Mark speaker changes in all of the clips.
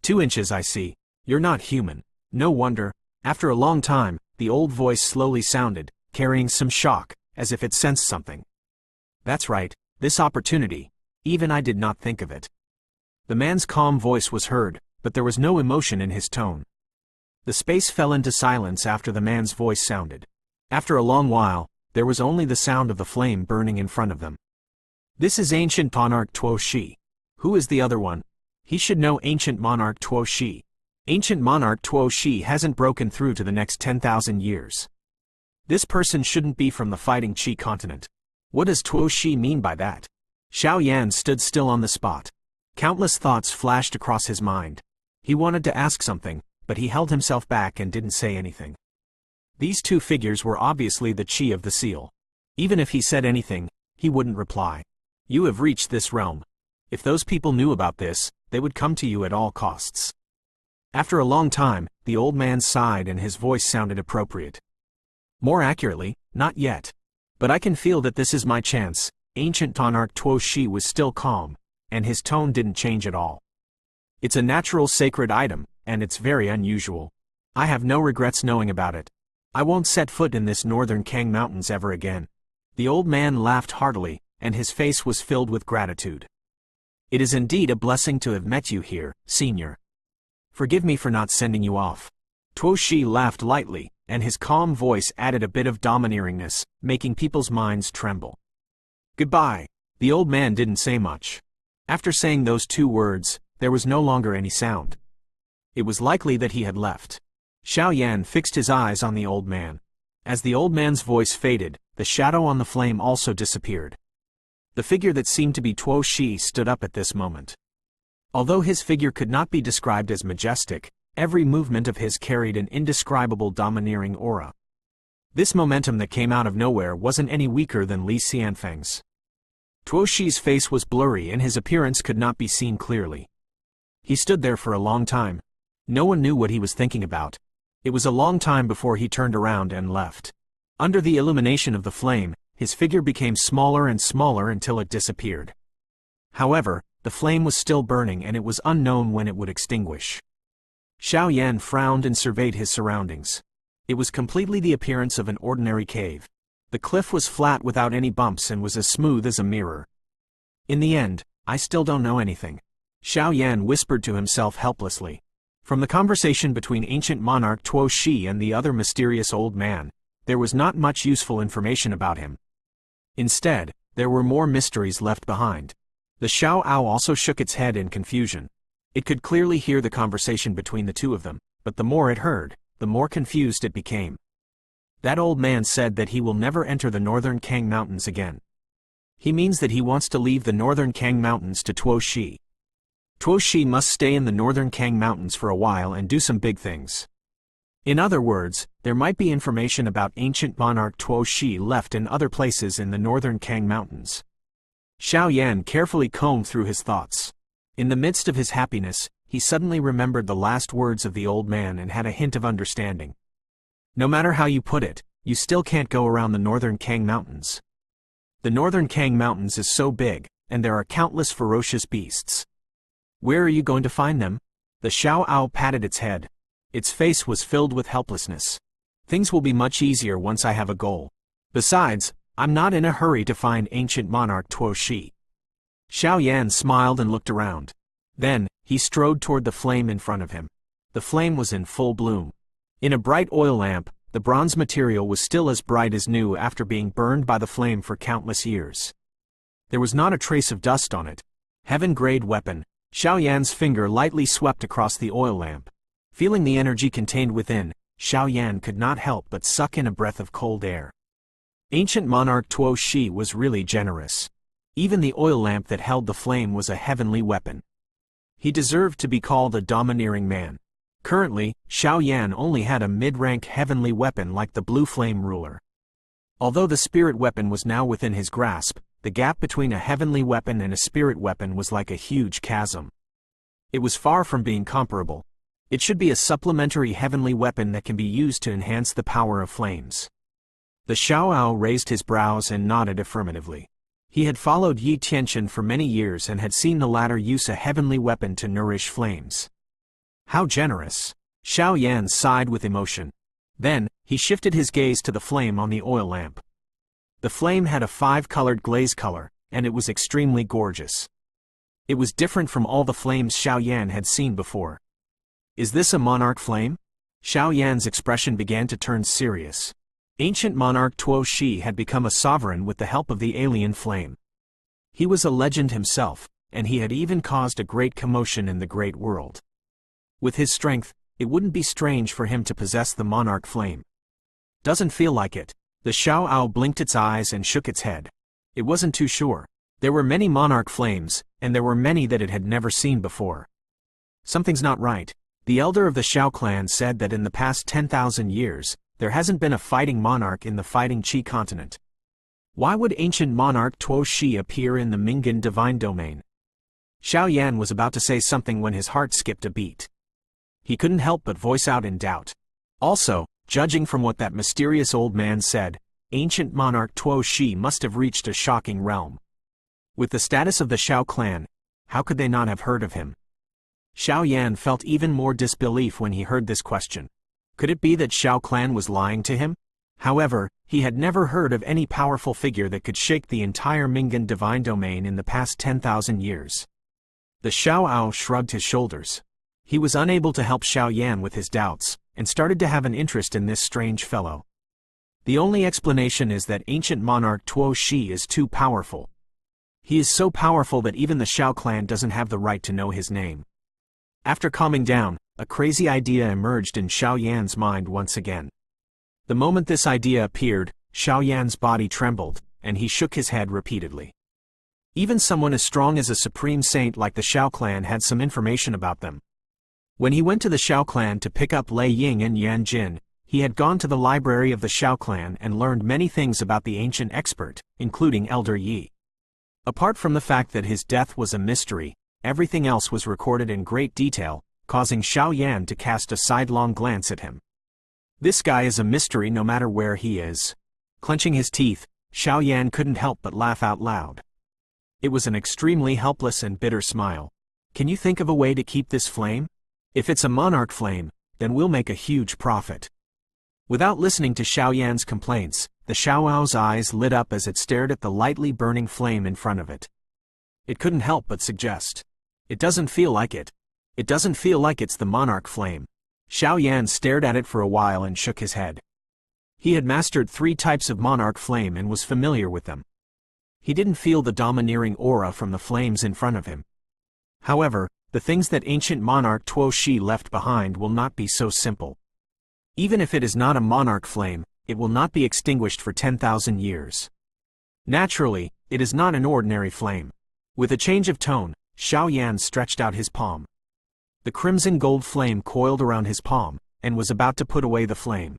Speaker 1: 2 inches, I see. You're not human. No wonder. After a long time, the old voice slowly sounded, carrying some shock, as if it sensed something. That's right, this opportunity. Even I did not think of it. The man's calm voice was heard, but there was no emotion in his tone. The space fell into silence after the man's voice sounded. After a long while, there was only the sound of the flame burning in front of them. This is Ancient Monarch Tuo. Who is the other one? He should know Ancient Monarch Tuo. Ancient Monarch Tuo hasn't broken through to the next 10,000 years. This person shouldn't be from the Fighting Qi continent. What does Tuo mean by that? Xiao Yan stood still on the spot. Countless thoughts flashed across his mind. He wanted to ask something, but he held himself back and didn't say anything. These 2 figures were obviously the Qi of the seal. Even if he said anything, he wouldn't reply. You have reached this realm. If those people knew about this, they would come to you at all costs. After a long time, the old man sighed and his voice sounded appropriate. More accurately, not yet. But I can feel that this is my chance. Ancient Monarch Tuo was still calm, and his tone didn't change at all. It's a natural sacred item, and it's very unusual. I have no regrets knowing about it. I won't set foot in this northern Kang Mountains ever again. The old man laughed heartily, and his face was filled with gratitude. It is indeed a blessing to have met you here, Senior. Forgive me for not sending you off. Tuo laughed lightly, and his calm voice added a bit of domineeringness, making people's minds tremble. Goodbye. The old man didn't say much. After saying those 2 words, there was no longer any sound. It was likely that he had left. Xiao Yan fixed his eyes on the old man. As the old man's voice faded, the shadow on the flame also disappeared. The figure that seemed to be Tuo stood up at this moment. Although his figure could not be described as majestic, every movement of his carried an indescribable domineering aura. This momentum that came out of nowhere wasn't any weaker than Li Xianfeng's. Tuo face was blurry and his appearance could not be seen clearly. He stood there for a long time. No one knew what he was thinking about. It was a long time before he turned around and left. Under the illumination of the flame, his figure became smaller and smaller until it disappeared. However, the flame was still burning and it was unknown when it would extinguish. Xiao Yan frowned and surveyed his surroundings. It was completely the appearance of an ordinary cave. The cliff was flat without any bumps and was as smooth as a mirror. In the end, I still don't know anything. Xiao Yan whispered to himself helplessly. From the conversation between Ancient Monarch Tuo and the other mysterious old man, there was not much useful information about him. Instead, there were more mysteries left behind. The Xiao Ao also shook its head in confusion. It could clearly hear the conversation between the 2 of them, but the more it heard, the more confused it became. That old man said that he will never enter the northern Kang Mountains again. He means that he wants to leave the northern Kang Mountains to Tuo. Tuo must stay in the northern Kang Mountains for a while and do some big things. In other words, there might be information about Ancient Monarch Tuo left in other places in the northern Kang Mountains. Xiao Yan carefully combed through his thoughts. In the midst of his happiness, he suddenly remembered the last words of the old man and had a hint of understanding. No matter how you put it, you still can't go around the northern Kang Mountains. The northern Kang Mountains is so big, and there are countless ferocious beasts. Where are you going to find them? The Xiao Ao patted its head. Its face was filled with helplessness. Things will be much easier once I have a goal. Besides, I'm not in a hurry to find Ancient Monarch Tuo. Xiao Yan smiled and looked around. Then, he strode toward the flame in front of him. The flame was in full bloom. In a bright oil lamp, the bronze material was still as bright as new after being burned by the flame for countless years. There was not a trace of dust on it. Heaven-grade weapon. Xiao Yan's finger lightly swept across the oil lamp. Feeling the energy contained within, Xiao Yan could not help but suck in a breath of cold air. Ancient Monarch Tuo was really generous. Even the oil lamp that held the flame was a heavenly weapon. He deserved to be called a domineering man. Currently, Xiao Yan only had a mid-rank heavenly weapon like the Blue Flame Ruler. Although the spirit weapon was now within his grasp, the gap between a heavenly weapon and a spirit weapon was like a huge chasm. It was far from being comparable. It should be a supplementary heavenly weapon that can be used to enhance the power of flames. The Xiao Ao raised his brows and nodded affirmatively. He had followed Yi Tianqian for many years and had seen the latter use a heavenly weapon to nourish flames. How generous! Xiao Yan sighed with emotion. Then, he shifted his gaze to the flame on the oil lamp. The flame had a 5-colored glaze color, and it was extremely gorgeous. It was different from all the flames Xiao Yan had seen before. Is this a monarch flame? Xiao Yan's expression began to turn serious. Ancient monarch Tuo Shi had become a sovereign with the help of the alien flame. He was a legend himself, and he had even caused a great commotion in the great world. With his strength, it wouldn't be strange for him to possess the monarch flame. Doesn't feel like it. The Xiao Ao blinked its eyes and shook its head. It wasn't too sure. There were many monarch flames, and there were many that it had never seen before. Something's not right. The elder of the Xiao clan said that in the past 10,000 years, there hasn't been a fighting monarch in the fighting Qi continent. Why would ancient monarch Tuo Shi appear in the Mingan divine domain? Xiao Yan was about to say something when his heart skipped a beat. He couldn't help but voice out in doubt. Also, judging from what that mysterious old man said, ancient monarch Tuo Shi must have reached a shocking realm. With the status of the Xiao clan, how could they not have heard of him? Xiao Yan felt even more disbelief when he heard this question. Could it be that Xiao clan was lying to him? However, he had never heard of any powerful figure that could shake the entire Mingan divine domain in the past 10,000 years. The Xiao Ao shrugged his shoulders. He was unable to help Xiao Yan with his doubts, and started to have an interest in this strange fellow. The only explanation is that ancient monarch Tuo Shi is too powerful. He is so powerful that even the Xiao clan doesn't have the right to know his name. After calming down, a crazy idea emerged in Xiao Yan's mind once again. The moment this idea appeared, Xiao Yan's body trembled, and he shook his head repeatedly. Even someone as strong as a supreme saint like the Xiao clan had some information about them. When he went to the Xiao clan to pick up Lei Ying and Yan Jin, he had gone to the library of the Xiao clan and learned many things about the ancient expert, including Elder Yi. Apart from the fact that his death was a mystery, everything else was recorded in great detail, causing Xiao Yan to cast a sidelong glance at him. This guy is a mystery no matter where he is. Clenching his teeth, Xiao Yan couldn't help but laugh out loud. It was an extremely helpless and bitter smile. Can you think of a way to keep this flame? If it's a monarch flame, then we'll make a huge profit. Without listening to Xiao Yan's complaints, the Xiao Ao's eyes lit up as it stared at the lightly burning flame in front of it. It couldn't help but suggest. It doesn't feel like it. It doesn't feel like it's the monarch flame. Xiao Yan stared at it for a while and shook his head. He had mastered 3 types of monarch flame and was familiar with them. He didn't feel the domineering aura from the flames in front of him. However, the things that ancient monarch Tuo Shi left behind will not be so simple. Even if it is not a monarch flame, it will not be extinguished for 10,000 years. Naturally, it is not an ordinary flame. With a change of tone, Xiao Yan stretched out his palm. The crimson gold flame coiled around his palm, and was about to put away the flame.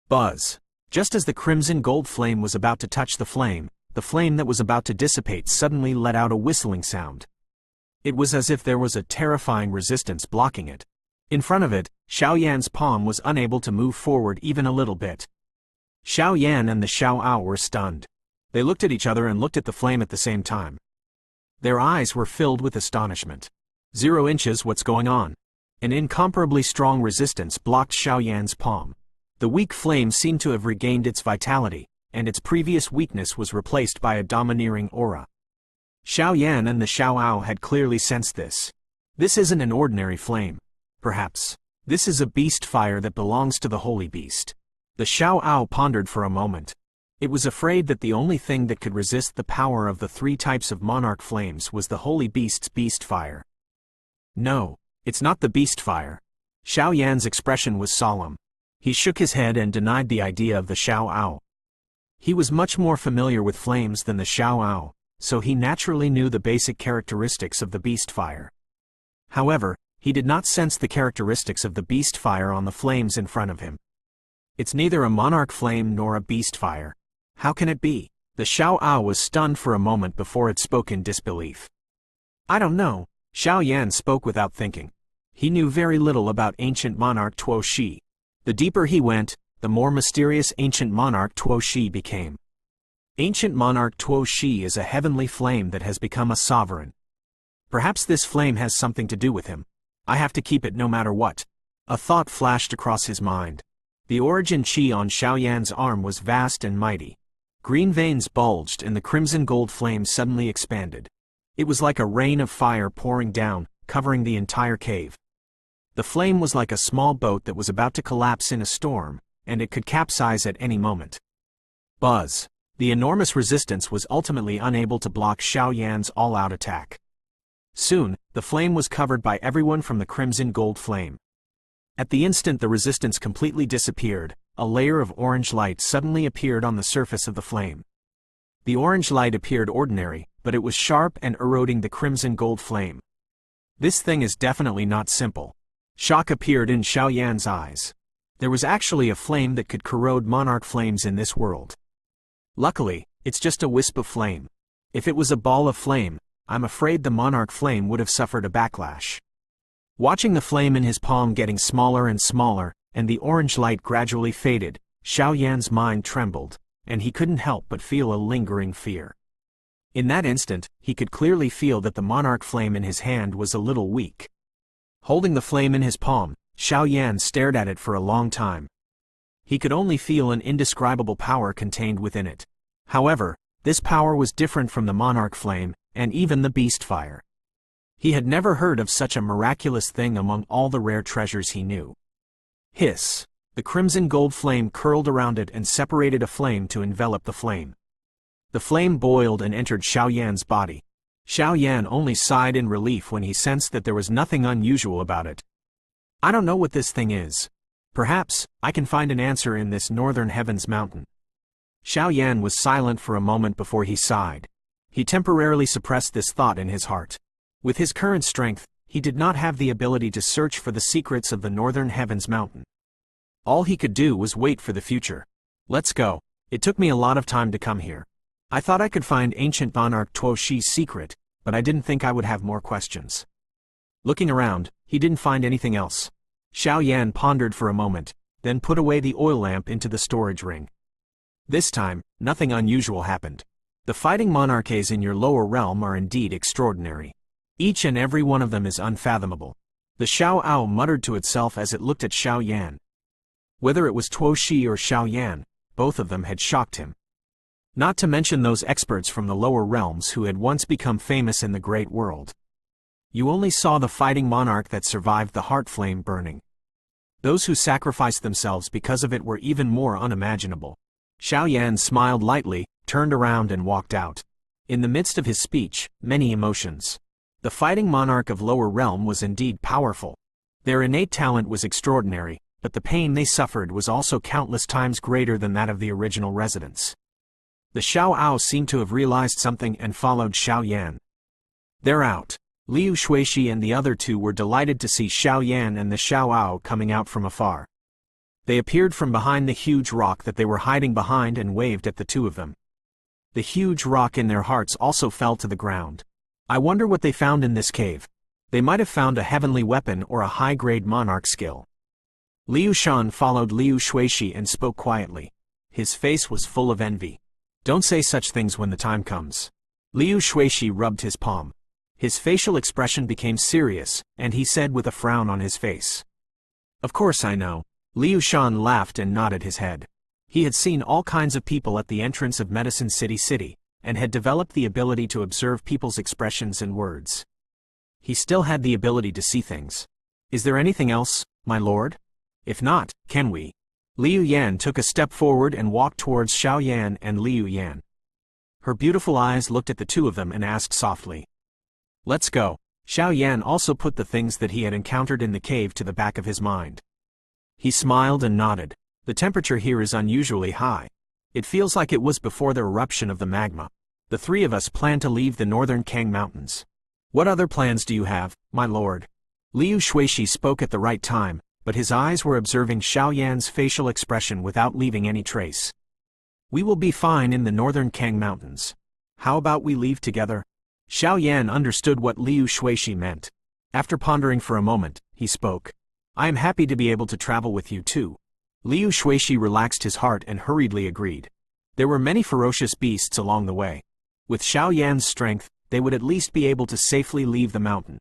Speaker 1: Buzz! Just as the crimson gold flame was about to touch the flame that was about to dissipate suddenly let out a whistling sound. It was as if there was a terrifying resistance blocking it. In front of it, Xiao Yan's palm was unable to move forward even a little bit. Xiao Yan and the Xiao Ao were stunned. They looked at each other and looked at the flame at the same time. Their eyes were filled with astonishment. 0 inches, what's going on? An incomparably strong resistance blocked Xiao Yan's palm. The weak flame seemed to have regained its vitality, and its previous weakness was replaced by a domineering aura. Xiao Yan and the Xiao Ao had clearly sensed this. This isn't an ordinary flame. Perhaps, this is a beast fire that belongs to the holy beast. The Xiao Ao pondered for a moment. It was afraid that the only thing that could resist the power of the 3 types of monarch flames was the holy beast's beast fire. No, it's not the beast fire. Xiao Yan's expression was solemn. He shook his head and denied the idea of the Xiao Ao. He was much more familiar with flames than the Xiao Ao, so he naturally knew the basic characteristics of the beast fire. However, he did not sense the characteristics of the beast fire on the flames in front of him. It's neither a monarch flame nor a beast fire. How can it be? The Xiao Ao was stunned for a moment before it spoke in disbelief. I don't know. Xiao Yan spoke without thinking. He knew very little about ancient monarch Tuo Shi. The deeper he went, the more mysterious ancient monarch Tuo Shi became. Ancient monarch Tuo Shi is a heavenly flame that has become a sovereign. Perhaps this flame has something to do with him. I have to keep it no matter what. A thought flashed across his mind. The origin chi on Xiaoyan's arm was vast and mighty. Green veins bulged and the crimson gold flame suddenly expanded. It was like a rain of fire pouring down, covering the entire cave. The flame was like a small boat that was about to collapse in a storm, and it could capsize at any moment. Buzz. The enormous resistance was ultimately unable to block Xiaoyan's all-out attack. Soon, the flame was covered by everyone from the crimson gold flame. At the instant the resistance completely disappeared, a layer of orange light suddenly appeared on the surface of the flame. The orange light appeared ordinary, but it was sharp and eroding the crimson gold flame. This thing is definitely not simple. Shock appeared in Xiaoyan's eyes. There was actually a flame that could corrode monarch flames in this world. Luckily, it's just a wisp of flame. If it was a ball of flame, I'm afraid the monarch flame would have suffered a backlash. Watching the flame in his palm getting smaller and smaller, and the orange light gradually faded, Xiaoyan's mind trembled, and he couldn't help but feel a lingering fear. In that instant, he could clearly feel that the monarch flame in his hand was a little weak. Holding the flame in his palm, Xiaoyan stared at it for a long time. He could only feel an indescribable power contained within it. However, this power was different from the monarch flame, and even the beast fire. He had never heard of such a miraculous thing among all the rare treasures he knew. Hiss! The crimson gold flame curled around it and separated a flame to envelop the flame. The flame boiled and entered Xiaoyan's body. Xiaoyan only sighed in relief when he sensed that there was nothing unusual about it. I don't know what this thing is. Perhaps I can find an answer in this northern heavens mountain. Xiaoyan was silent for a moment before he sighed. He temporarily suppressed this thought in his heart. With his current strength, he did not have the ability to search for the secrets of the northern heavens mountain. All he could do was wait for the future. Let's go. It took me a lot of time to come here. I thought I could find ancient monarch Tuoshi's secret, but I didn't think I would have more questions. Looking around, he didn't find anything else. Xiaoyan pondered for a moment, then put away the oil lamp into the storage ring. This time, nothing unusual happened. The fighting monarchs in your lower realm are indeed extraordinary. Each and every one of them is unfathomable. The Xiao muttered to itself as it looked at Xiaoyan. Whether it was Tuoshi or Xiaoyan, both of them had shocked him. Not to mention those experts from the lower realms who had once become famous in the great world. You only saw the fighting monarch that survived the heart flame burning. Those who sacrificed themselves because of it were even more unimaginable. Xiaoyan smiled lightly, turned around and walked out. In the midst of his speech, many emotions. The fighting monarch of lower realm was indeed powerful. Their innate talent was extraordinary, but the pain they suffered was also countless times greater than that of the original residents. The Xiao seemed to have realized something and followed Xiaoyan. They're out. Liu Shuishi and the other two were delighted to see Xiaoyan and the Xiao coming out from afar. They appeared from behind the huge rock that they were hiding behind and waved at the two of them. The huge rock in their hearts also fell to the ground. I wonder what they found in this cave. They might have found a heavenly weapon or a high-grade monarch skill. Liu Shan followed Liu Shuishi and spoke quietly. His face was full of envy. Don't say such things when the time comes. Liu Shuishi rubbed his palm. His facial expression became serious, and he said with a frown on his face. Of course I know. Liu Shan laughed and nodded his head. He had seen all kinds of people at the entrance of Medicine City, and had developed the ability to observe people's expressions and words. He still had the ability to see things. Is there anything else, my lord? If not, can we? Liu Yan took a step forward and walked towards Xiaoyan and Liu Yan. Her beautiful eyes looked at the two of them and asked softly. Let's go. Xiaoyan also put the things that he had encountered in the cave to the back of his mind. He smiled and nodded. The temperature here is unusually high. It feels like it was before the eruption of the magma. The three of us plan to leave the northern Kang Mountains. What other plans do you have, my lord? Liu Shuishi spoke at the right time, but his eyes were observing Xiaoyan's facial expression without leaving any trace. We will be fine in the northern Kang Mountains. How about we leave together? Xiaoyan understood what Liu Shuishi meant. After pondering for a moment, he spoke. I am happy to be able to travel with you too. Liu Shuishi relaxed his heart and hurriedly agreed. There were many ferocious beasts along the way. With Xiaoyan's strength, they would at least be able to safely leave the mountain.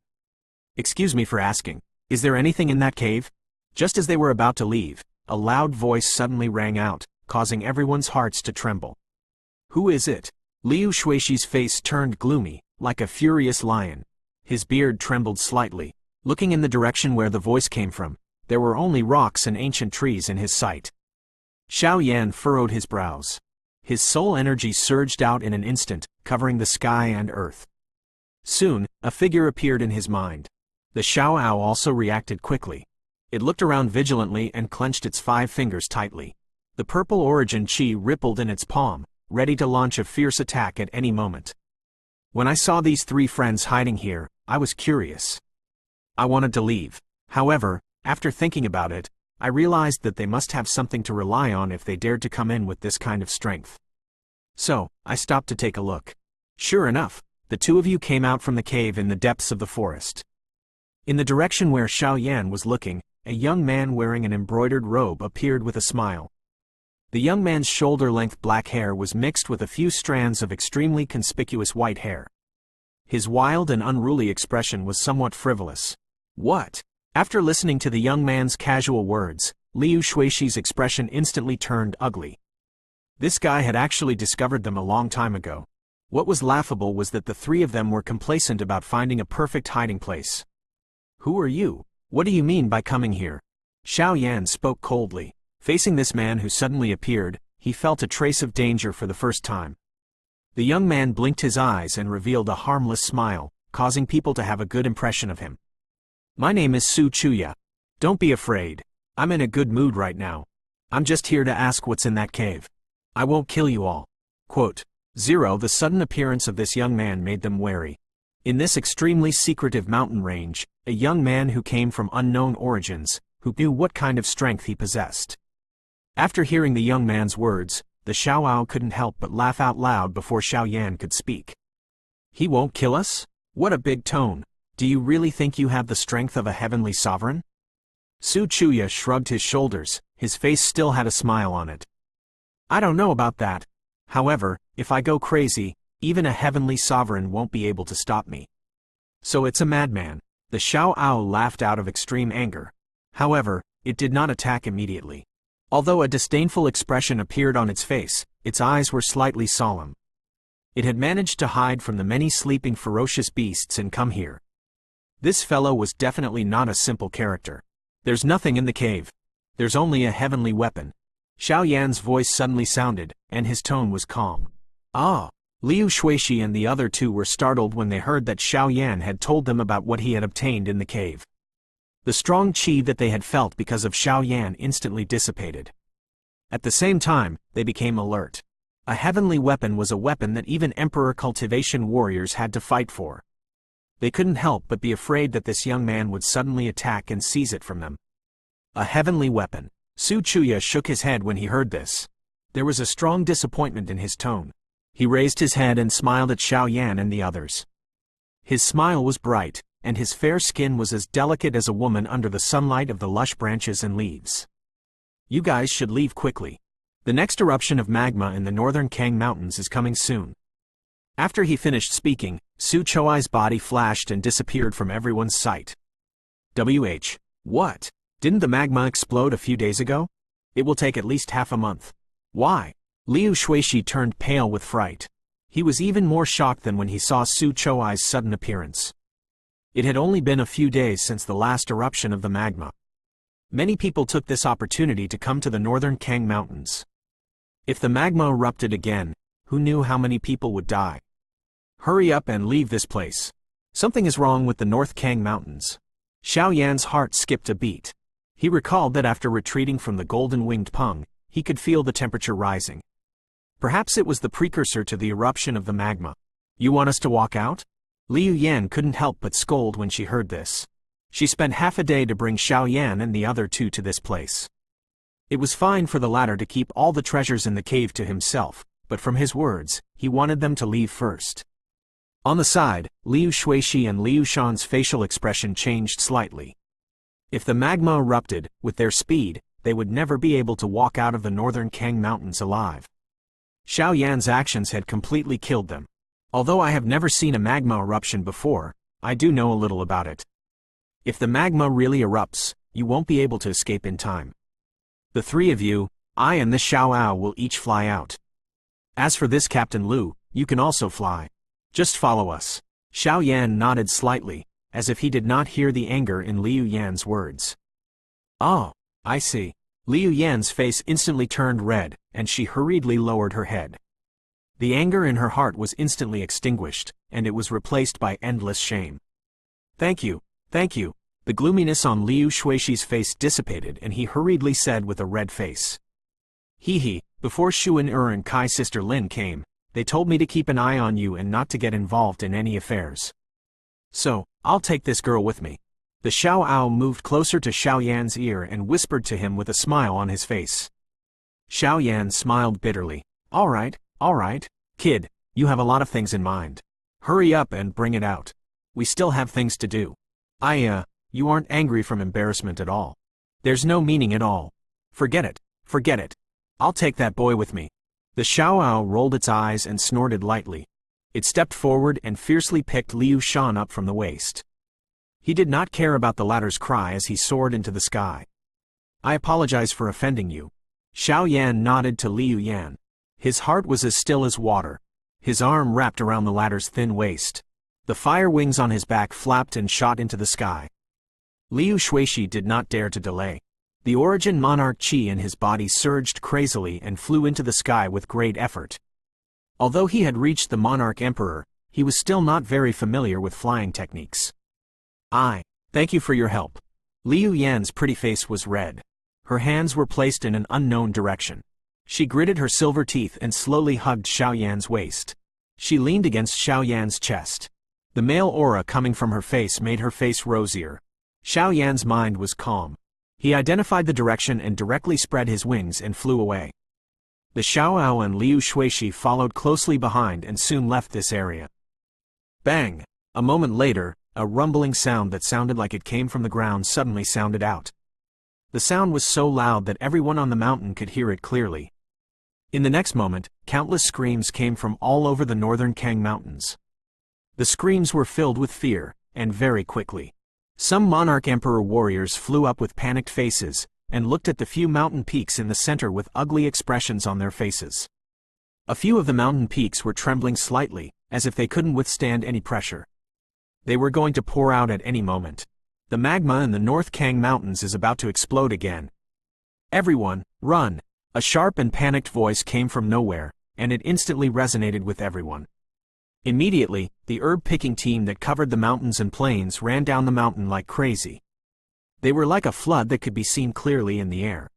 Speaker 1: Excuse me for asking. Is there anything in that cave? Just as they were about to leave, a loud voice suddenly rang out, causing everyone's hearts to tremble. Who is it? Liu Shuixi's face turned gloomy, like a furious lion. His beard trembled slightly. Looking in the direction where the voice came from, there were only rocks and ancient trees in his sight. Xiao Yan furrowed his brows. His soul energy surged out in an instant, covering the sky and earth. Soon, a figure appeared in his mind. The Xiao Ao also reacted quickly. It looked around vigilantly and clenched its 5 fingers tightly. The purple origin chi rippled in its palm, ready to launch a fierce attack at any moment. When I saw these 3 friends hiding here, I was curious. I wanted to leave. However, after thinking about it, I realized that they must have something to rely on if they dared to come in with this kind of strength. So, I stopped to take a look. Sure enough, the 2 of you came out from the cave in the depths of the forest. In the direction where Xiao Yan was looking, a young man wearing an embroidered robe appeared with a smile. The young man's shoulder-length black hair was mixed with a few strands of extremely conspicuous white hair. His wild and unruly expression was somewhat frivolous. What? After listening to the young man's casual words, Liu Shuixi's expression instantly turned ugly. This guy had actually discovered them a long time ago. What was laughable was that the 3 of them were complacent about finding a perfect hiding place. Who are you? What do you mean by coming here? Xiao Yan spoke coldly. Facing this man who suddenly appeared, he felt a trace of danger for the first time. The young man blinked his eyes and revealed a harmless smile, causing people to have a good impression of him. My name is Su Chuya. Don't be afraid. I'm in a good mood right now. I'm just here to ask what's in that cave. I won't kill you all. Quote, 0. The sudden appearance of this young man made them wary. In this extremely secretive mountain range, a young man who came from unknown origins, who knew what kind of strength he possessed. After hearing the young man's words, the Xiao Ao couldn't help but laugh out loud before Xiao Yan could speak. He won't kill us? What a big tone. Do you really think you have the strength of a heavenly sovereign? Su Chuya shrugged his shoulders, his face still had a smile on it. I don't know about that. However, if I go crazy, even a heavenly sovereign won't be able to stop me. So it's a madman. The Xiao Ao laughed out of extreme anger. However, it did not attack immediately. Although a disdainful expression appeared on its face, its eyes were slightly solemn. It had managed to hide from the many sleeping ferocious beasts and come here. This fellow was definitely not a simple character. There's nothing in the cave. There's only a heavenly weapon. Xiao Yan's voice suddenly sounded, and his tone was calm. Ah! Liu Shuixi and the other 2 were startled when they heard that Xiao Yan had told them about what he had obtained in the cave. The strong qi that they had felt because of Xiao Yan instantly dissipated. At the same time, they became alert. A heavenly weapon was a weapon that even Emperor cultivation warriors had to fight for. They couldn't help but be afraid that this young man would suddenly attack and seize it from them. A heavenly weapon. Su Chuya shook his head when he heard this. There was a strong disappointment in his tone. He raised his head and smiled at Xiao Yan and the others. His smile was bright, and his fair skin was as delicate as a woman under the sunlight of the lush branches and leaves. You guys should leave quickly. The next eruption of magma in the northern Kang Mountains is coming soon. After he finished speaking, Su Choi's body flashed and disappeared from everyone's sight. What? Didn't the magma explode a few days ago? It will take at least half a month. Why? Liu Shuixi turned pale with fright. He was even more shocked than when he saw Su Choi's sudden appearance. It had only been a few days since the last eruption of the magma. Many people took this opportunity to come to the northern Kang Mountains. If the magma erupted again, who knew how many people would die? Hurry up and leave this place. Something is wrong with the North Kang Mountains. Xiao Yan's heart skipped a beat. He recalled that after retreating from the golden-winged Peng, he could feel the temperature rising. Perhaps it was the precursor to the eruption of the magma. You want us to walk out? Liu Yan couldn't help but scold when she heard this. She spent half a day to bring Xiao Yan and the other 2 to this place. It was fine for the latter to keep all the treasures in the cave to himself, but from his words, he wanted them to leave first. On the side, Liu Shuixi and Liu Shan's facial expression changed slightly. If the magma erupted, with their speed, they would never be able to walk out of the northern Kang Mountains alive. Xiao Yan's actions had completely killed them. Although I have never seen a magma eruption before, I do know a little about it. If the magma really erupts, you won't be able to escape in time. The three of you, I and the Xiao will each fly out. As for this Captain Lu, you can also fly. Just follow us. Xiao Yan nodded slightly, as if he did not hear the anger in Liu Yan's words. Oh, I see. Liu Yan's face instantly turned red, and she hurriedly lowered her head. The anger in her heart was instantly extinguished, and it was replaced by endless shame. Thank you, thank you. The gloominess on Liu Shuixi's face dissipated and he hurriedly said with a red face. Hee, before Xuan and Kai's sister Lin came, they told me to keep an eye on you and not to get involved in any affairs. So, I'll take this girl with me. The Xiao moved closer to Xiao Yan's ear and whispered to him with a smile on his face. Xiao Yan smiled bitterly. All right, kid, you have a lot of things in mind. Hurry up and bring it out. We still have things to do. You aren't angry from embarrassment at all. There's no meaning at all. Forget it. I'll take that boy with me. The Xiao rolled its eyes and snorted lightly. It stepped forward and fiercely picked Liu Shan up from the waist. He did not care about the latter's cry as he soared into the sky. I apologize for offending you. Xiao Yan nodded to Liu Yan. His heart was as still as water. His arm wrapped around the latter's thin waist. The fire wings on his back flapped and shot into the sky. Liu Shuixi did not dare to delay. The origin monarch chi in his body surged crazily and flew into the sky with great effort. Although he had reached the monarch emperor, he was still not very familiar with flying techniques. Thank you for your help. Liu Yan's pretty face was red. Her hands were placed in an unknown direction. She gritted her silver teeth and slowly hugged Xiao Yan's waist. She leaned against Xiao Yan's chest. The male aura coming from her face made her face rosier. Xiao Yan's mind was calm. He identified the direction and directly spread his wings and flew away. The Xiao and Liu Shuixi followed closely behind and soon left this area. Bang! A moment later, a rumbling sound that sounded like it came from the ground suddenly sounded out. The sound was so loud that everyone on the mountain could hear it clearly. In the next moment, countless screams came from all over the northern Kang Mountains. The screams were filled with fear, and very quickly. Some monarch emperor warriors flew up with panicked faces, and looked at the few mountain peaks in the center with ugly expressions on their faces. A few of the mountain peaks were trembling slightly, as if they couldn't withstand any pressure. They were going to pour out at any moment. The magma in the North Kang Mountains is about to explode again. Everyone, run! A sharp and panicked voice came from nowhere, and it instantly resonated with everyone. Immediately, the herb-picking team that covered the mountains and plains ran down the mountain like crazy. They were like a flood that could be seen clearly in the air.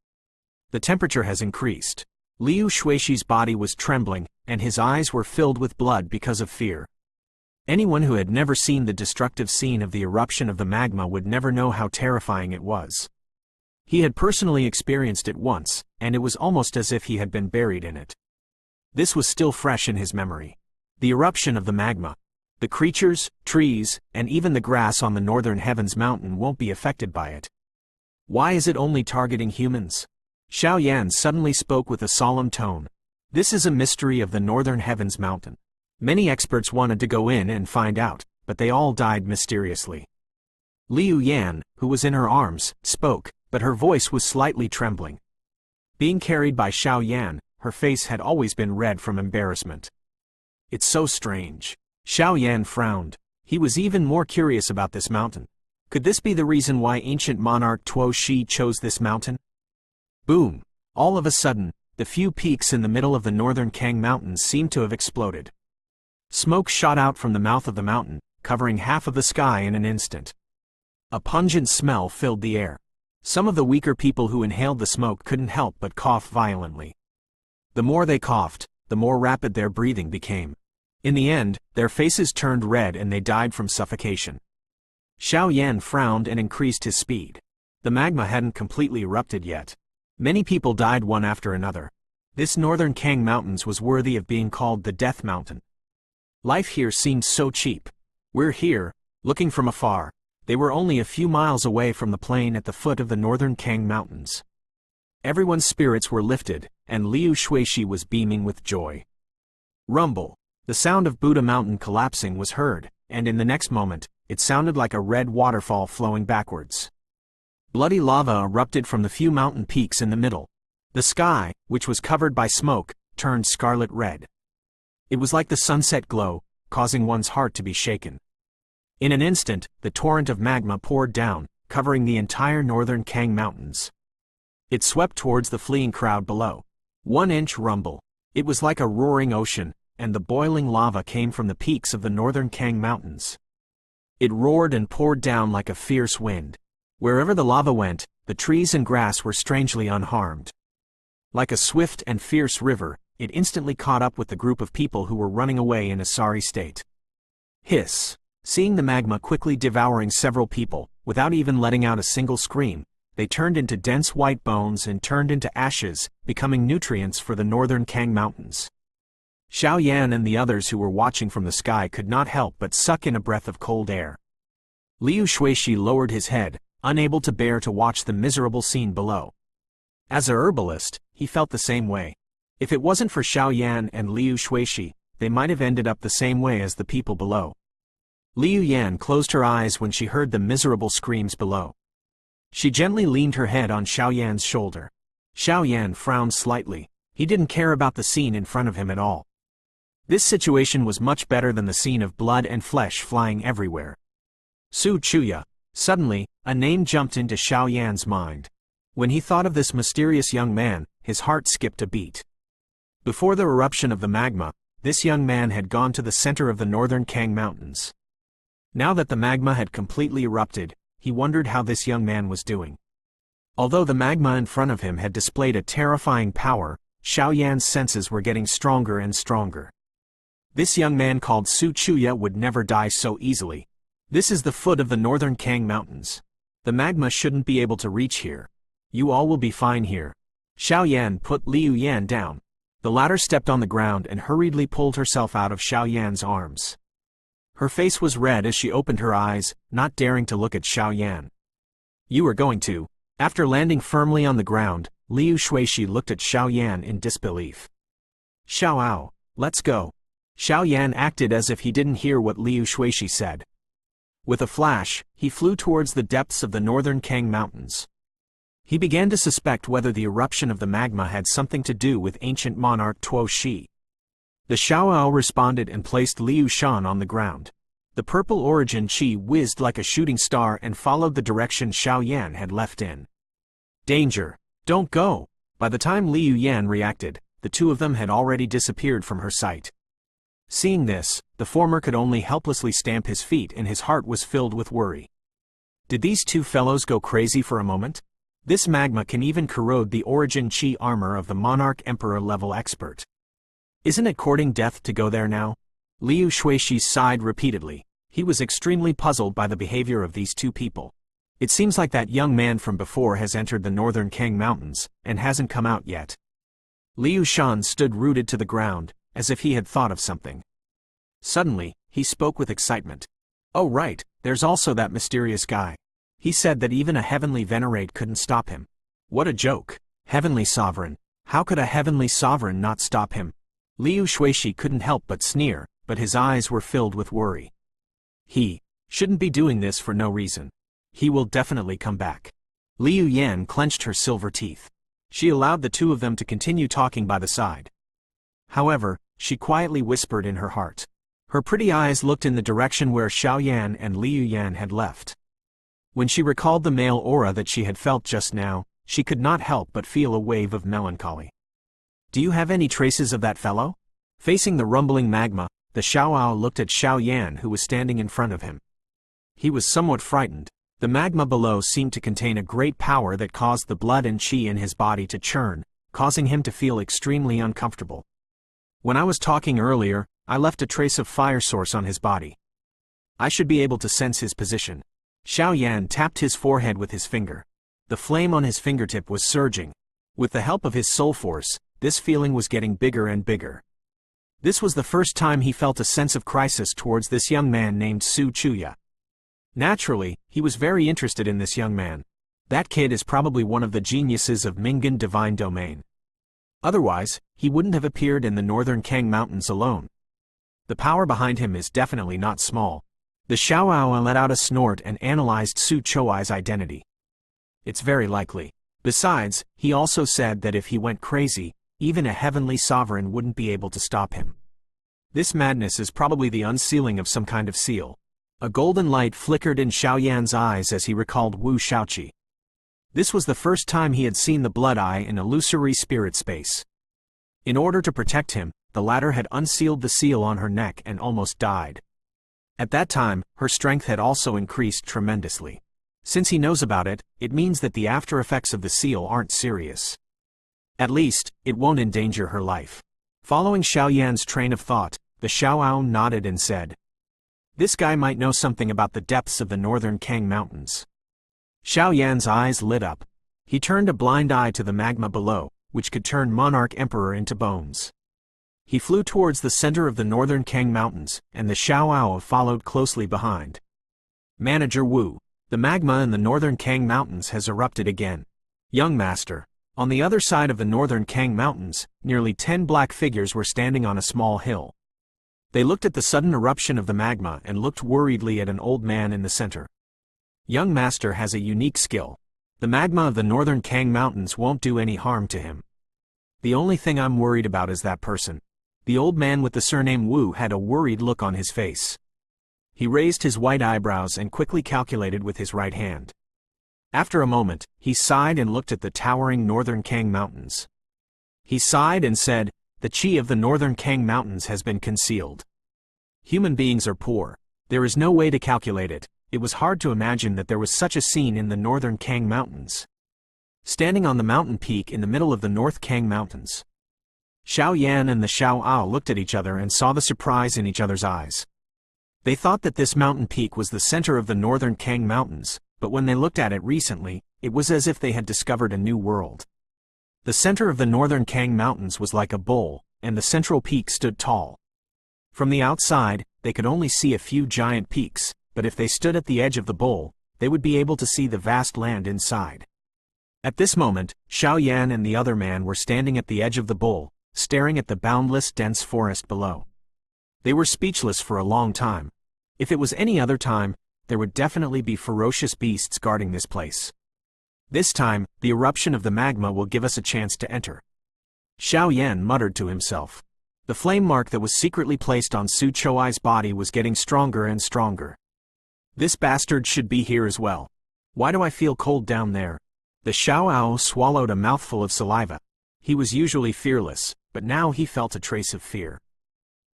Speaker 1: The temperature has increased. Liu Shuixi's body was trembling, and his eyes were filled with blood because of fear. Anyone who had never seen the destructive scene of the eruption of the magma would never know how terrifying it was. He had personally experienced it once, and it was almost as if he had been buried in it. This was still fresh in his memory. The eruption of the magma. The creatures, trees, and even the grass on the northern heavens mountain won't be affected by it. Why is it only targeting humans? Xiao Yan suddenly spoke with a solemn tone. This is a mystery of the northern heavens mountain. Many experts wanted to go in and find out, but they all died mysteriously. Liu Yan, who was in her arms, spoke, but her voice was slightly trembling. Being carried by Xiao Yan, her face had always been red from embarrassment. It's so strange. Xiao Yan frowned. He was even more curious about this mountain. Could this be the reason why ancient monarch Tuo Shi chose this mountain? Boom! All of a sudden, the few peaks in the middle of the northern Kang Mountains seemed to have exploded. Smoke shot out from the mouth of the mountain, covering half of the sky in an instant. A pungent smell filled the air. Some of the weaker people who inhaled the smoke couldn't help but cough violently. The more they coughed, the more rapid their breathing became. In the end, their faces turned red and they died from suffocation. Xiao Yan frowned and increased his speed. The magma hadn't completely erupted yet. Many people died one after another. This northern Kang Mountains was worthy of being called the Death Mountain. Life here seemed so cheap. We're here, looking from afar. They were only a few miles away from the plain at the foot of the northern Kang Mountains. Everyone's spirits were lifted, and Liu Shuixi was beaming with joy. Rumble. The sound of Buddha Mountain collapsing was heard, and in the next moment, it sounded like a red waterfall flowing backwards. Bloody lava erupted from the few mountain peaks in the middle. The sky, which was covered by smoke, turned scarlet red. It was like the sunset glow, causing one's heart to be shaken. In an instant, the torrent of magma poured down, covering the entire northern Kang Mountains. It swept towards the fleeing crowd below. 1-inch rumble. It was like a roaring ocean, and the boiling lava came from the peaks of the northern Kang Mountains. It roared and poured down like a fierce wind. Wherever the lava went, the trees and grass were strangely unharmed. Like a swift and fierce river, it instantly caught up with the group of people who were running away in a sorry state. Hiss. Seeing the magma quickly devouring several people, without even letting out a single scream, they turned into dense white bones and turned into ashes, becoming nutrients for the northern Kang Mountains. Xiao Yan and the others who were watching from the sky could not help but suck in a breath of cold air. Liu Shuishi lowered his head, unable to bear to watch the miserable scene below. As a herbalist, he felt the same way. If it wasn't for Xiao Yan and Liu Shuishi, they might have ended up the same way as the people below. Liu Yan closed her eyes when she heard the miserable screams below. She gently leaned her head on Xiao Yan's shoulder. Xiao Yan frowned slightly. He didn't care about the scene in front of him at all. This situation was much better than the scene of blood and flesh flying everywhere. Su Chuya. Suddenly, a name jumped into Xiao Yan's mind. When he thought of this mysterious young man, his heart skipped a beat. Before the eruption of the magma, this young man had gone to the center of the northern Kang Mountains. Now that the magma had completely erupted, he wondered how this young man was doing. Although the magma in front of him had displayed a terrifying power, Xiao Yan's senses were getting stronger and stronger. This young man called Su Chuya would never die so easily. This is the foot of the northern Kang Mountains. The magma shouldn't be able to reach here. You all will be fine here. Xiao Yan put Liu Yan down. The latter stepped on the ground and hurriedly pulled herself out of Xiao Yan's arms. Her face was red as she opened her eyes, not daring to look at Xiao Yan. You are going to. After landing firmly on the ground, Liu Shuishi looked at Xiao Yan in disbelief. Xiao Ao, let's go. Xiao Yan acted as if he didn't hear what Liu Shuishi said. With a flash, he flew towards the depths of the northern Kang Mountains. He began to suspect whether the eruption of the magma had something to do with ancient monarch Tuo Shi. The Xiao Ao responded and placed Liu Shan on the ground. The purple origin chi whizzed like a shooting star and followed the direction Xiao Yan had left in. Danger! Don't go! By the time Liu Yan reacted, the two of them had already disappeared from her sight. Seeing this, the former could only helplessly stamp his feet and his heart was filled with worry. Did these two fellows go crazy for a moment? This magma can even corrode the origin chi armor of the monarch emperor level expert. Isn't it courting death to go there now? Liu Shuishi sighed repeatedly. He was extremely puzzled by the behavior of these two people. It seems like that young man from before has entered the northern Kang Mountains, and hasn't come out yet. Liu Shan stood rooted to the ground, as if he had thought of something. Suddenly, he spoke with excitement. Oh right, there's also that mysterious guy. He said that even a heavenly venerate couldn't stop him. What a joke. Heavenly sovereign. How could a heavenly sovereign not stop him? Liu Shuishi couldn't help but sneer, but his eyes were filled with worry. He shouldn't be doing this for no reason. He will definitely come back. Liu Yan clenched her silver teeth. She allowed the two of them to continue talking by the side. However, she quietly whispered in her heart. Her pretty eyes looked in the direction where Xiao Yan and Liu Yan had left. When she recalled the male aura that she had felt just now, she could not help but feel a wave of melancholy. Do you have any traces of that fellow? Facing the rumbling magma, the Xiao Ao looked at Xiao Yan who was standing in front of him. He was somewhat frightened. The magma below seemed to contain a great power that caused the blood and chi in his body to churn, causing him to feel extremely uncomfortable. When I was talking earlier, I left a trace of fire source on his body. I should be able to sense his position. Xiao Yan tapped his forehead with his finger. The flame on his fingertip was surging. With the help of his soul force, this feeling was getting bigger and bigger. This was the first time he felt a sense of crisis towards this young man named Su Chuya. Naturally, he was very interested in this young man. That kid is probably one of the geniuses of Mingan Divine Domain. Otherwise, he wouldn't have appeared in the northern Kang Mountains alone. The power behind him is definitely not small. The Xiaoao let out a snort and analyzed Su Chouai's identity. It's very likely. Besides, he also said that if he went crazy, even a heavenly sovereign wouldn't be able to stop him. This madness is probably the unsealing of some kind of seal. A golden light flickered in Xiaoyan's eyes as he recalled Wu Shaoqi. This was the first time he had seen the blood eye in illusory spirit space. In order to protect him, the latter had unsealed the seal on her neck and almost died. At that time, her strength had also increased tremendously. Since he knows about it, it means that the after effects of the seal aren't serious. At least, it won't endanger her life. Following Xiaoyan's train of thought, the Xiaoao nodded and said, "This guy might know something about the depths of the northern Kang Mountains." Xiaoyan's eyes lit up. He turned a blind eye to the magma below, which could turn Monarch Emperor into bones. He flew towards the center of the northern Kang Mountains, and the Xiaoao followed closely behind. Manager Wu, the magma in the northern Kang Mountains has erupted again. Young Master. On the other side of the northern Kang Mountains, nearly 10 black figures were standing on a small hill. They looked at the sudden eruption of the magma and looked worriedly at an old man in the center. Young Master has a unique skill. The magma of the northern Kang Mountains won't do any harm to him. The only thing I'm worried about is that person. The old man with the surname Wu had a worried look on his face. He raised his white eyebrows and quickly calculated with his right hand. After a moment, he sighed and looked at the towering northern Kang Mountains. He sighed and said, "The chi of the northern Kang Mountains has been concealed. Human beings are poor. There is no way to calculate it. It was hard to imagine that there was such a scene in the northern Kang Mountains." Standing on the mountain peak in the middle of the North Kang Mountains, Xiaoyan and the Xiaoao looked at each other and saw the surprise in each other's eyes. They thought that this mountain peak was the center of the northern Kang Mountains, but when they looked at it recently, it was as if they had discovered a new world. The center of the northern Kang Mountains was like a bowl, and the central peak stood tall. From the outside, they could only see a few giant peaks, but if they stood at the edge of the bowl, they would be able to see the vast land inside. At this moment, Xiaoyan and the other man were standing at the edge of the bowl, staring at the boundless, dense forest below. They were speechless for a long time. If it was any other time, there would definitely be ferocious beasts guarding this place. This time, the eruption of the magma will give us a chance to enter. Xiaoyan muttered to himself. The flame mark that was secretly placed on Su Chouai's body was getting stronger and stronger. This bastard should be here as well. Why do I feel cold down there? The Xiaoao swallowed a mouthful of saliva. He was usually fearless, but now he felt a trace of fear.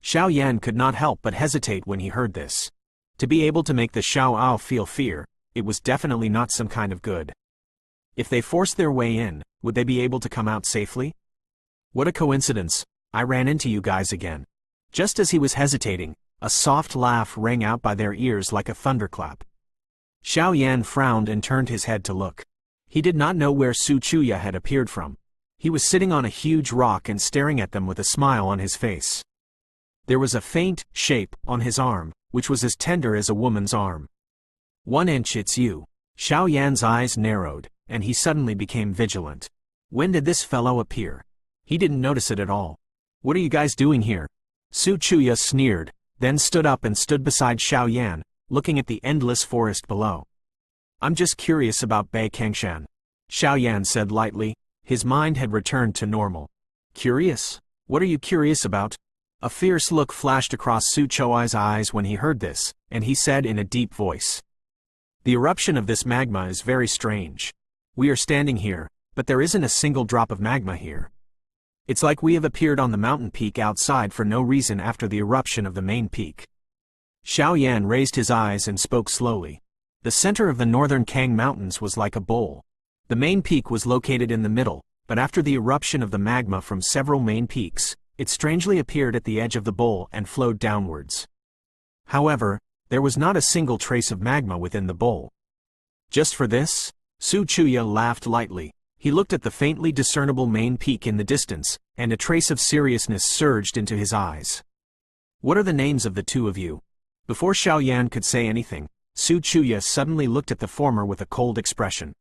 Speaker 1: Xiaoyan could not help but hesitate when he heard this. To be able to make the Xiaoao feel fear, it was definitely not some kind of good. If they forced their way in, would they be able to come out safely? What a coincidence, I ran into you guys again. Just as he was hesitating, a soft laugh rang out by their ears like a thunderclap. Xiaoyan frowned and turned his head to look. He did not know where Su Chuya had appeared from. He was sitting on a huge rock and staring at them with a smile on his face. There was a faint shape on his arm, which was as tender as a woman's arm. 1 inch, it's you. Xiaoyan's eyes narrowed, and he suddenly became vigilant. When did this fellow appear? He didn't notice it at all. What are you guys doing here? Su Chuya sneered, then stood up and stood beside Xiaoyan, looking at the endless forest below. I'm just curious about Bei Kengshan, Xiaoyan said lightly. His mind had returned to normal. Curious? What are you curious about? A fierce look flashed across Su Chouai's eyes when he heard this, and he said in a deep voice. The eruption of this magma is very strange. We are standing here, but there isn't a single drop of magma here. It's like we have appeared on the mountain peak outside for no reason after the eruption of the main peak. Xiaoyan raised his eyes and spoke slowly. The center of the northern Kang Mountains was like a bowl. The main peak was located in the middle, but after the eruption of the magma from several main peaks, it strangely appeared at the edge of the bowl and flowed downwards. However, there was not a single trace of magma within the bowl. Just for this? Su Chuya laughed lightly. He looked at the faintly discernible main peak in the distance, and a trace of seriousness surged into his eyes. What are the names of the two of you? Before Xiaoyan could say anything, Su Chuya suddenly looked at the former with a cold expression.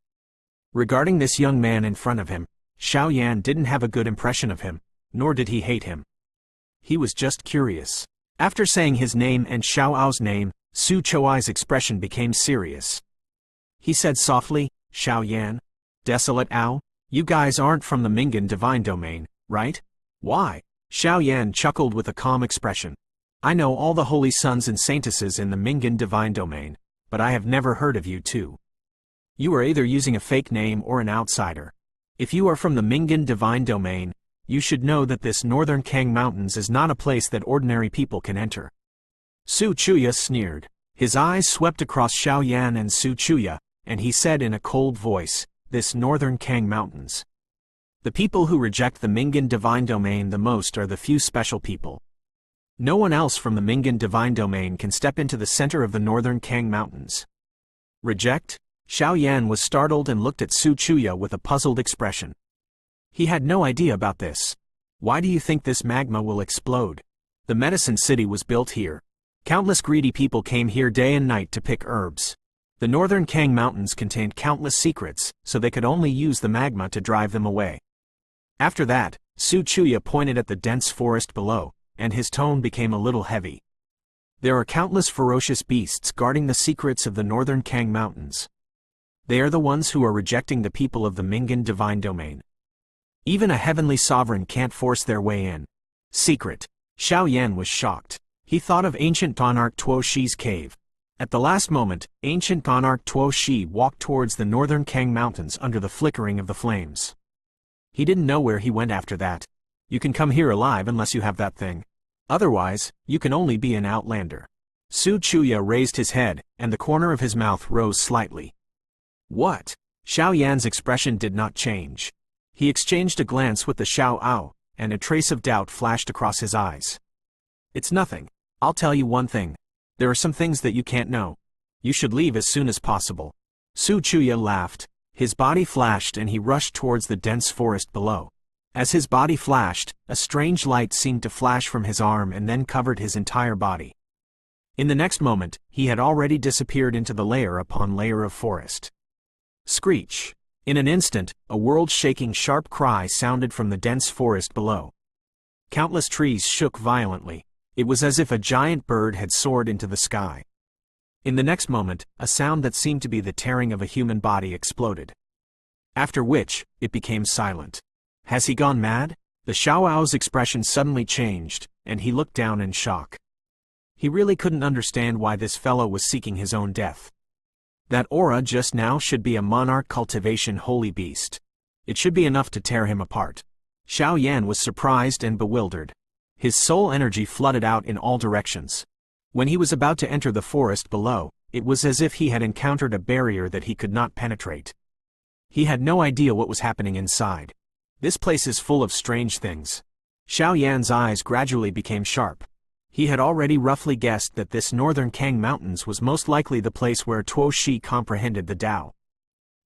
Speaker 1: Regarding this young man in front of him, Xiaoyan didn't have a good impression of him, nor did he hate him. He was just curious. After saying his name and Xiaoao's name, Su Chouai's expression became serious. He said softly, Xiao Yan, Desolate Owl, you guys aren't from the Mingan Divine Domain, right? Why? Xiao Yan chuckled with a calm expression. I know all the holy sons and saintesses in the Mingan Divine Domain, but I have never heard of you two. You are either using a fake name or an outsider. If you are from the Mingan Divine Domain, you should know that this northern Kang Mountains is not a place that ordinary people can enter. Su Chuya sneered. His eyes swept across Xiao Yan and Su Chuya, and he said in a cold voice, this northern Kang Mountains. The people who reject the Mingan Divine Domain the most are the few special people. No one else from the Mingan Divine Domain can step into the center of the northern Kang Mountains. Reject? Xiao Yan was startled and looked at Su Chuya with a puzzled expression. He had no idea about this. Why do you think this magma will explode? The medicine city was built here. Countless greedy people came here day and night to pick herbs. The northern Kang Mountains contained countless secrets, so they could only use the magma to drive them away. After that, Su Chuya pointed at the dense forest below, and his tone became a little heavy. There are countless ferocious beasts guarding the secrets of the northern Kang Mountains. They are the ones who are rejecting the people of the Mingan Divine Domain. Even a heavenly sovereign can't force their way in. Secret. Xiao Yan was shocked. He thought of ancient monarch Tuo Shi's cave. At the last moment, ancient monarch Tuo Shi walked towards the northern Kang Mountains under the flickering of the flames. He didn't know where he went after that. You can come here alive unless you have that thing. Otherwise, you can only be an outlander. Su Chuya raised his head, and the corner of his mouth rose slightly. What? Xiao Yan's expression did not change. He exchanged a glance with the Xiao Ao, and a trace of doubt flashed across his eyes. It's nothing. I'll tell you one thing. There are some things that you can't know. You should leave as soon as possible. Su Chuya laughed. His body flashed and he rushed towards the dense forest below. As his body flashed, a strange light seemed to flash from his arm and then covered his entire body. In the next moment, he had already disappeared into the layer upon layer of forest. Screech. In an instant, a world-shaking sharp cry sounded from the dense forest below. Countless trees shook violently. It was as if a giant bird had soared into the sky. In the next moment, a sound that seemed to be the tearing of a human body exploded. After which, it became silent. Has he gone mad? The Xiao Ao's expression suddenly changed, and he looked down in shock. He really couldn't understand why this fellow was seeking his own death. That aura just now should be a monarch cultivation holy beast. It should be enough to tear him apart. Xiao Yan was surprised and bewildered. His soul energy flooded out in all directions. When he was about to enter the forest below, it was as if he had encountered a barrier that he could not penetrate. He had no idea what was happening inside. This place is full of strange things. Xiao Yan's eyes gradually became sharp. He had already roughly guessed that this northern Kang Mountains was most likely the place where Tuo Shi comprehended the Tao.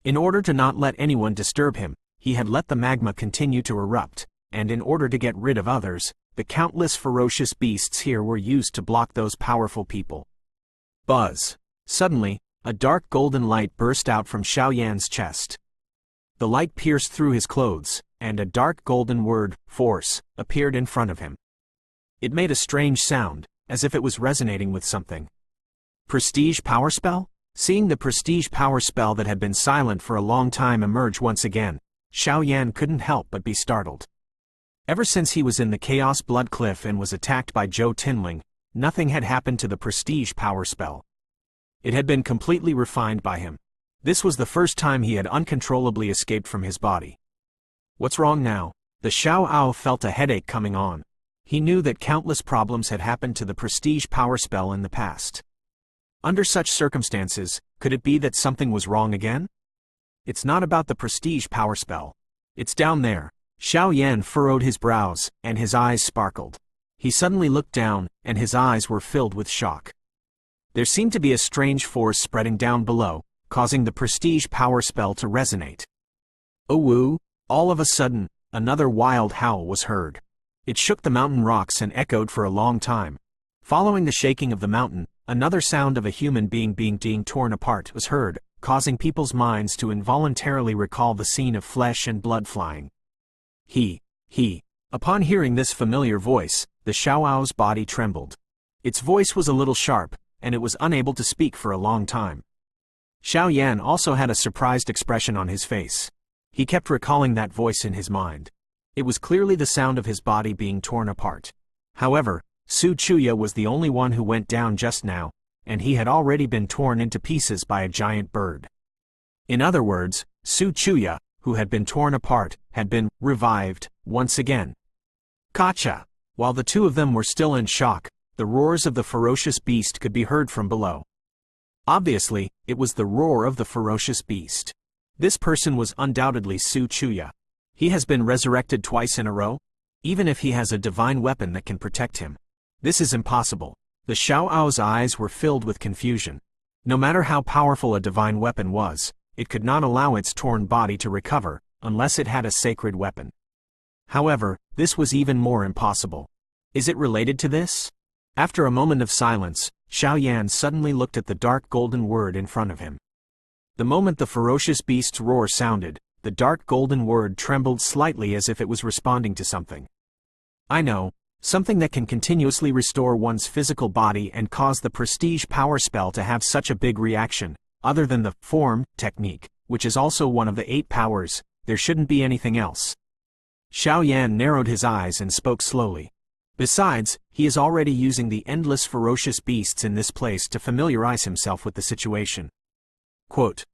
Speaker 1: In order to not let anyone disturb him, he had let the magma continue to erupt, and in order to get rid of others, the countless ferocious beasts here were used to block those powerful people. Buzz. Suddenly, a dark golden light burst out from Xiao Yan's chest. The light pierced through his clothes, and a dark golden word, force, appeared in front of him. It made a strange sound, as if it was resonating with something. Prestige power spell? Seeing the prestige power spell that had been silent for a long time emerge once again, Xiao Yan couldn't help but be startled. Ever since he was in the Chaos Blood Cliff and was attacked by Zhou Tinling, nothing had happened to the prestige power spell. It had been completely refined by him. This was the first time he had uncontrollably escaped from his body. What's wrong now? The Xiao Ao felt a headache coming on. He knew that countless problems had happened to the prestige power spell in the past. Under such circumstances, could it be that something was wrong again? It's not about the prestige power spell. It's down there. Xiao Yan furrowed his brows, and his eyes sparkled. He suddenly looked down, and his eyes were filled with shock. There seemed to be a strange force spreading down below, causing the prestige power spell to resonate. Oh woo! All of a sudden, another wild howl was heard. It shook the mountain rocks and echoed for a long time. Following the shaking of the mountain, another sound of a human being being torn apart was heard, causing people's minds to involuntarily recall the scene of flesh and blood flying. He. Upon hearing this familiar voice, the Xiao Ao's body trembled. Its voice was a little sharp, and it was unable to speak for a long time. Xiao Yan also had a surprised expression on his face. He kept recalling that voice in his mind. It was clearly the sound of his body being torn apart. However, Su Chuya was the only one who went down just now, and he had already been torn into pieces by a giant bird. In other words, Su Chuya, who had been torn apart, had been revived once again. Gotcha! While the two of them were still in shock, the roars of the ferocious beast could be heard from below. Obviously, it was the roar of the ferocious beast. This person was undoubtedly Su Chuya. He has been resurrected twice in a row? Even if he has a divine weapon that can protect him. This is impossible. The Xiao's eyes were filled with confusion. No matter how powerful a divine weapon was, it could not allow its torn body to recover, unless it had a sacred weapon. However, this was even more impossible. Is it related to this? After a moment of silence, Xiao Yan suddenly looked at the dark golden word in front of him. The moment the ferocious beast's roar sounded, the dark golden word trembled slightly as if it was responding to something. I know, something that can continuously restore one's physical body and cause the prestige power spell to have such a big reaction. Other than the form technique, which is also one of the 8 powers, there shouldn't be anything else. Xiao Yan narrowed his eyes and spoke slowly. Besides, he is already using the endless ferocious beasts in this place to familiarize himself with the situation. Quote,